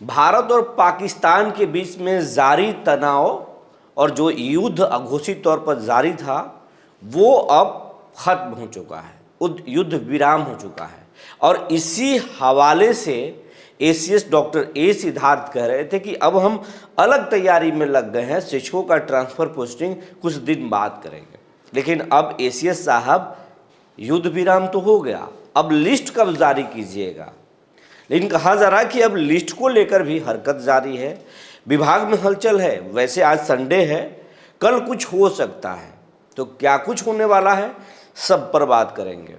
भारत और पाकिस्तान के बीच में जारी तनाव और जो युद्ध अघोषित तौर पर जारी था वो अब खत्म हो चुका है, युद्ध विराम हो चुका है। और इसी हवाले से एसीएस डॉक्टर ए सिद्धार्थ कह रहे थे कि अब हम अलग तैयारी में लग गए हैं, शिक्षकों का ट्रांसफ़र पोस्टिंग कुछ दिन बाद करेंगे। लेकिन अब एसीएस साहब युद्ध विराम तो हो गया, अब लिस्ट कब जारी कीजिएगा। लेकिन कहा जा रहा है कि अब लिस्ट को लेकर भी हरकत जारी है, विभाग में हलचल है। वैसे आज संडे है, कल कुछ हो सकता है, तो क्या कुछ होने वाला है सब पर बात करेंगे।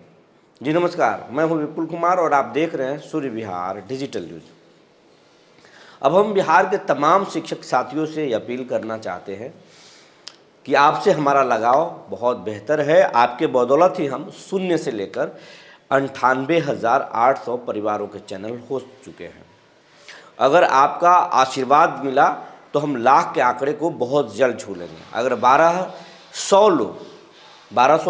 जी नमस्कार, मैं हूं विपुल कुमार और आप देख रहे हैं सूर्य विहार डिजिटल न्यूज। अब हम बिहार के तमाम शिक्षक साथियों से अपील करना चाहते हैं कि आपसे हमारा लगाव बहुत बेहतर है। आपके बदौलत ही हम शून्य से लेकर 98,800 परिवारों के चैनल हो चुके हैं। अगर आपका आशीर्वाद मिला तो हम लाख के आंकड़े को बहुत जल्द छू लेंगे। अगर 1200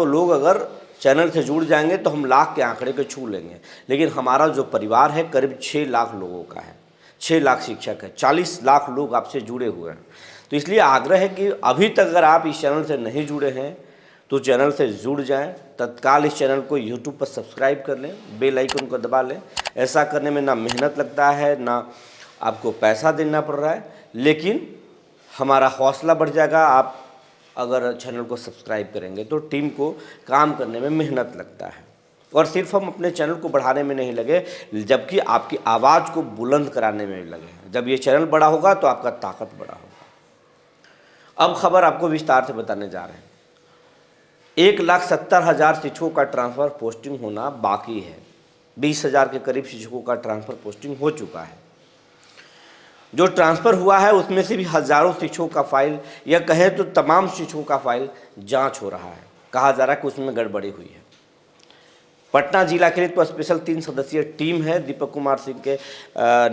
लोग अगर चैनल से जुड़ जाएंगे तो हम लाख के आंकड़े को छू लेंगे। लेकिन हमारा जो परिवार है करीब 6 लाख लोगों का है, 6 लाख शिक्षक है, 40 लाख लोग आपसे जुड़े हुए हैं। तो इसलिए आग्रह है कि अभी तक अगर आप इस चैनल से नहीं जुड़े हैं तो चैनल से जुड़ जाएं, तत्काल इस चैनल को यूट्यूब पर सब्सक्राइब कर लें, बेल आइकन को दबा लें। ऐसा करने में ना मेहनत लगता है, ना आपको पैसा देना पड़ रहा है, लेकिन हमारा हौसला बढ़ जाएगा। आप अगर चैनल को सब्सक्राइब करेंगे तो टीम को काम करने में मेहनत लगता है। और सिर्फ हम अपने चैनल को बढ़ाने में नहीं लगे, जबकि आपकी आवाज़ को बुलंद कराने में भी लगे हैं। जब ये चैनल बड़ा होगा तो आपका ताकत बड़ा होगा। अब खबर आपको विस्तार से बताने जा रहे हैं। 1,70,000 शिक्षकों का ट्रांसफ़र पोस्टिंग होना बाकी है। 20,000 के करीब शिक्षकों का ट्रांसफ़र पोस्टिंग हो चुका है। जो ट्रांसफ़र हुआ है उसमें से भी हज़ारों शिक्षकों का फाइल, या कहें तो तमाम शिक्षकों का फाइल जांच हो रहा है। कहा जा रहा है कि उसमें गड़बड़ी हुई है। पटना जिला के लिए स्पेशल 3 सदस्यीय टीम है, दीपक कुमार सिंह के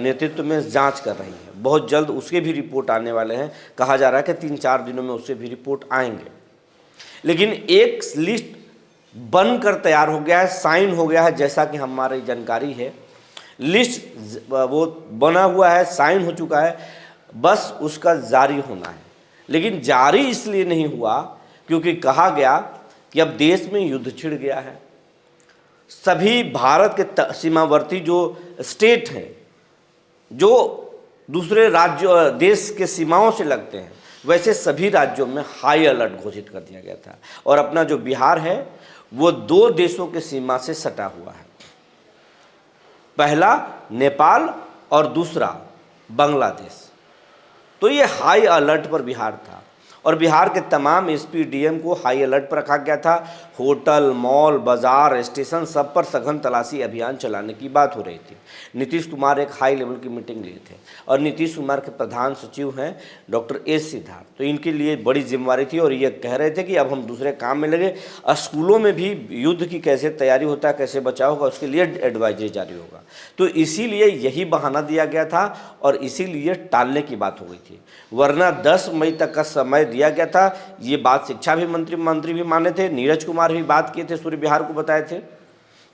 नेतृत्व में जांच कर रही है। बहुत जल्द उसके भी रिपोर्ट आने वाले हैं। कहा जा रहा है कि 3-4 दिनों में उससे भी रिपोर्ट आएंगे। लेकिन एक लिस्ट बनकर तैयार हो गया है, साइन हो गया है, जैसा कि हमारी जानकारी है। लिस्ट वो बना हुआ है, साइन हो चुका है, बस उसका जारी होना है। लेकिन जारी इसलिए नहीं हुआ क्योंकि कहा गया कि अब देश में युद्ध छिड़ गया है। सभी भारत के सीमावर्ती जो स्टेट हैं, जो दूसरे राज्यों देश के सीमाओं से लगते हैं, वैसे सभी राज्यों में हाई अलर्ट घोषित कर दिया गया था। और अपना जो बिहार है वो 2 देशों के सीमा से सटा हुआ है, पहला नेपाल और दूसरा बांग्लादेश। तो ये हाई अलर्ट पर बिहार था और बिहार के तमाम एसपी डीएम को हाई अलर्ट पर रखा गया था। होटल, मॉल, बाजार, स्टेशन सब पर सघन तलाशी अभियान चलाने की बात हो रही थी। नीतीश कुमार एक हाई लेवल की मीटिंग लिए थे और नीतीश कुमार के प्रधान सचिव हैं डॉक्टर ए सिद्धार्थ, तो इनके लिए बड़ी जिम्मेवारी थी और ये कह रहे थे कि अब हम दूसरे काम में लगे। स्कूलों में भी युद्ध की कैसे तैयारी होता है, कैसे बचाव होगा, उसके लिए एडवाइजरी जारी होगा। तो इसीलिए यही बहाना दिया गया था और इसीलिए टालने की बात हो गई थी, वरना 10 मई तक का समय दिया गया था। ये बात शिक्षा भी मंत्री भी माने थे, नीरज कुमार भी बात किए थे, सूर्य बिहार को बताए थे।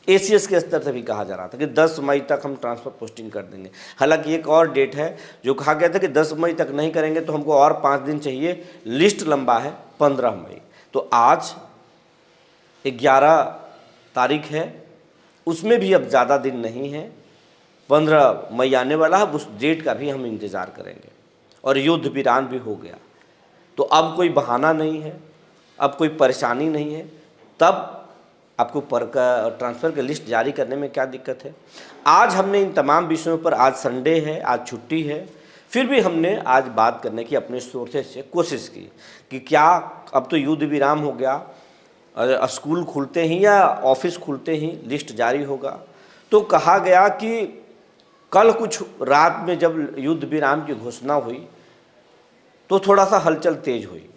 एसीएस के स्तर से भी कहा जा रहा था कि 10 मई तक हम ट्रांसफ़र पोस्टिंग कर देंगे। हालांकि एक और डेट है जो कहा गया था कि 10 मई तक नहीं करेंगे तो हमको और 5 दिन चाहिए। लिस्ट लंबा है, 15 मई। तो आज 11 तारीख है, उसमें भी अब ज़्यादा दिन नहीं है, 15 मई आने वाला है। उस डेट का भी हम इंतज़ार करेंगे और युद्ध विराम भी हो गया। तो अब कोई बहाना नहीं है, अब कोई परेशानी नहीं है। तब आपको ट्रांसफ़र की लिस्ट जारी करने में क्या दिक्कत है। आज हमने इन तमाम विषयों पर, आज संडे है, आज छुट्टी है, फिर भी हमने आज बात करने की अपने सोर्सेज से कोशिश की कि क्या अब तो युद्ध विराम हो गया, स्कूल खुलते ही या ऑफिस खुलते ही लिस्ट जारी होगा। तो कहा गया कि कल कुछ रात में जब युद्ध विराम की घोषणा हुई तो थोड़ा सा हलचल तेज हुई।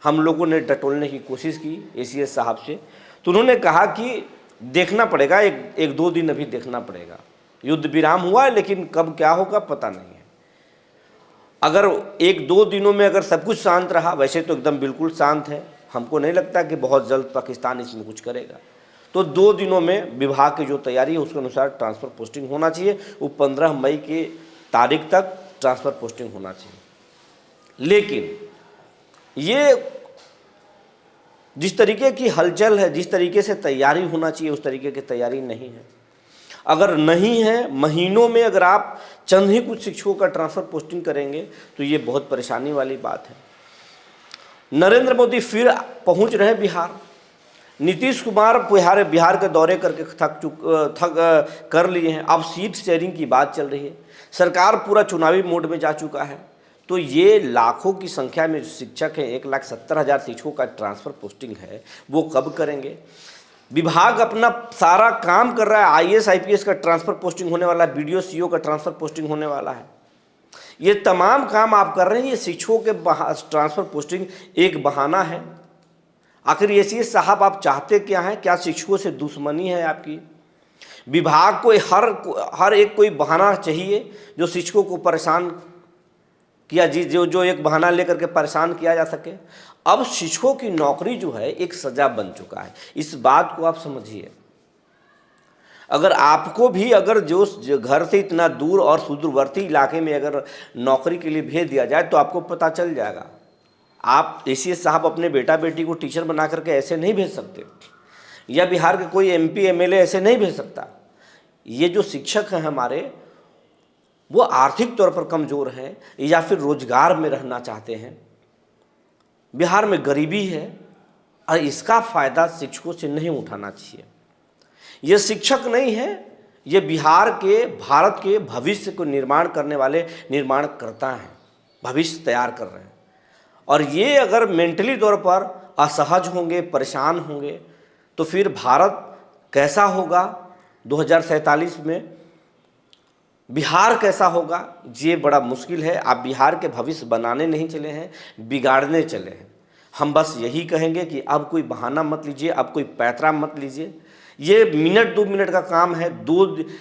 हम लोगों ने टटोलने की कोशिश की एसीएस साहब से, तो उन्होंने कहा कि देखना पड़ेगा, एक 2 दिन अभी देखना पड़ेगा। युद्ध विराम हुआ है लेकिन कब क्या होगा पता नहीं है। अगर 1-2 दिनों में अगर सब कुछ शांत रहा, वैसे तो एकदम बिल्कुल शांत है, हमको नहीं लगता कि बहुत जल्द पाकिस्तान इसमें कुछ करेगा, तो 2 दिनों में विभाग की जो तैयारी है उसके अनुसार ट्रांसफ़र पोस्टिंग होना चाहिए। वो 15 मई के तारीख तक ट्रांसफ़र पोस्टिंग होना चाहिए। लेकिन ये जिस तरीके की हलचल है, जिस तरीके से तैयारी होना चाहिए, उस तरीके की तैयारी नहीं है। अगर नहीं है, महीनों में अगर आप चंद ही कुछ शिक्षकों का ट्रांसफ़र पोस्टिंग करेंगे तो ये बहुत परेशानी वाली बात है। नरेंद्र मोदी फिर पहुंच रहे बिहार। नीतीश कुमार बिहार के दौरे करके थक कर लिए हैं। अब सीट शेयरिंग की बात चल रही है। सरकार पूरा चुनावी मोड में जा चुका है। तो ये लाखों की संख्या में शिक्षक हैं, 1,70,000 शिक्षकों का ट्रांसफ़र पोस्टिंग है, वो कब करेंगे? विभाग अपना सारा काम कर रहा है। आईएएस आईपीएस का ट्रांसफ़र पोस्टिंग होने वाला है, बीडीओ सीओ का ट्रांसफ़र पोस्टिंग होने वाला है। ये तमाम काम आप कर रहे हैं। ये शिक्षकों के ट्रांसफ़र पोस्टिंग एक बहाना है। आखिर ये साहब आप चाहते क्या हैं? क्या शिक्षकों से दुश्मनी है आपकी? विभाग को हर एक कोई बहाना चाहिए जो शिक्षकों को परेशान किया, जो एक बहाना लेकर के परेशान किया जा सके। अब शिक्षकों की नौकरी जो है एक सजा बन चुका है। इस बात को आप समझिए। अगर आपको भी अगर जो घर से इतना दूर और सुदूरवर्ती इलाके में अगर नौकरी के लिए भेज दिया जाए तो आपको पता चल जाएगा। आप एसीएस साहब अपने बेटा बेटी को टीचर बना करके ऐसे नहीं भेज सकते, या बिहार के कोई एमपी एमएलए ऐसे नहीं भेज सकता। ये जो शिक्षक हैं हमारे, वो आर्थिक तौर पर कमज़ोर हैं या फिर रोजगार में रहना चाहते हैं। बिहार में गरीबी है और इसका फ़ायदा शिक्षकों से नहीं उठाना चाहिए। ये शिक्षक नहीं है, ये बिहार के, भारत के भविष्य को निर्माण करने वाले निर्माणकर्ता हैं, भविष्य तैयार कर रहे हैं। और ये अगर मेंटली तौर पर असहज होंगे, परेशान होंगे, तो फिर भारत कैसा होगा 2047 में? बिहार कैसा होगा? ये बड़ा मुश्किल है। आप बिहार के भविष्य बनाने नहीं चले हैं, बिगाड़ने चले हैं। हम बस यही कहेंगे कि अब कोई बहाना मत लीजिए, अब कोई पैतरा मत लीजिए। ये मिनट 2 मिनट का काम है।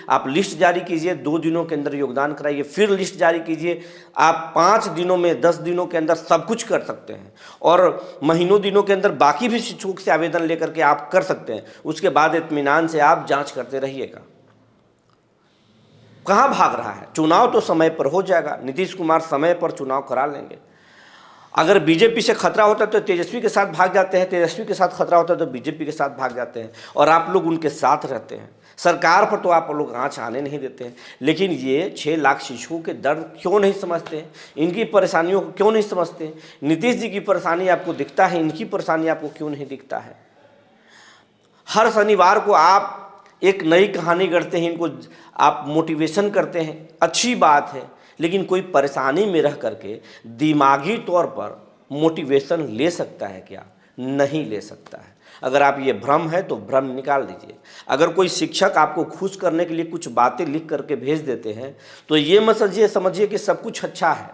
आप लिस्ट जारी कीजिए, 2 दिनों के अंदर योगदान कराइए, फिर लिस्ट जारी कीजिए। आप 5 दिनों में, 10 दिनों के अंदर सब कुछ कर सकते हैं, और महीनों दिनों के अंदर बाकी भी शिक्षकों से आवेदन लेकर के आप कर सकते हैं। उसके बाद इत्मीनान से आप जांच करते रहिएगा। कहाँ भाग रहा है? चुनाव तो समय पर हो जाएगा। नीतीश कुमार समय पर चुनाव करा लेंगे। अगर बीजेपी से खतरा होता है तो तेजस्वी के साथ भाग जाते हैं, तेजस्वी के साथ खतरा होता है तो बीजेपी के साथ भाग जाते हैं, और आप लोग उनके साथ रहते हैं। सरकार पर तो आप लोग आँच आने नहीं देते हैं। लेकिन ये 6 लाख शिशुओं के दर्द क्यों नहीं समझते हैं? इनकी परेशानियों को क्यों नहीं समझते हैं? नीतीश जी की परेशानी आपको दिखता है, इनकी परेशानी आपको क्यों नहीं दिखता है? हर शनिवार को आप एक नई कहानी गढ़ते हैं, इनको आप मोटिवेशन करते हैं, अच्छी बात है। लेकिन कोई परेशानी में रह करके दिमागी तौर पर मोटिवेशन ले सकता है क्या? नहीं ले सकता है। अगर आप ये भ्रम है तो भ्रम निकाल दीजिए। अगर कोई शिक्षक आपको खुश करने के लिए कुछ बातें लिख करके भेज देते हैं तो ये मत समझिए कि सब कुछ अच्छा है।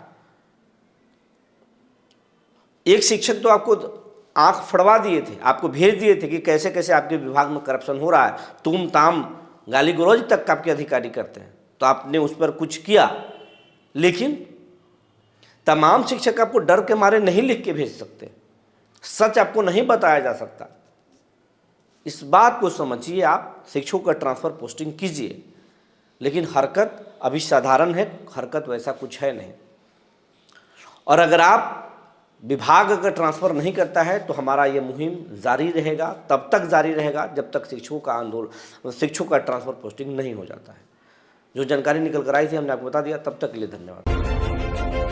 एक शिक्षक तो आपको आंख फड़वा दिए थे, आपको भेज दिए थे कि कैसे कैसे आपके विभाग में करप्शन हो रहा है, तुम ताम गाली गलौज तक आपके अधिकारी करते हैं, तो आपने उस पर कुछ किया। लेकिन तमाम शिक्षक आपको डर के मारे नहीं लिख के भेज सकते, सच आपको नहीं बताया जा सकता। इस बात को समझिए। आप शिक्षकों का ट्रांसफ़र पोस्टिंग कीजिए, लेकिन हरकत अभी साधारण है, हरकत वैसा कुछ है नहीं। और अगर आप विभाग अगर ट्रांसफ़र नहीं करता है तो हमारा ये मुहिम जारी रहेगा, तब तक जारी रहेगा जब तक शिक्षकों का आंदोलन, शिक्षकों का ट्रांसफ़र पोस्टिंग नहीं हो जाता है। जो जानकारी निकल कर आई थी हमने आपको बता दिया। तब तक के लिए धन्यवाद।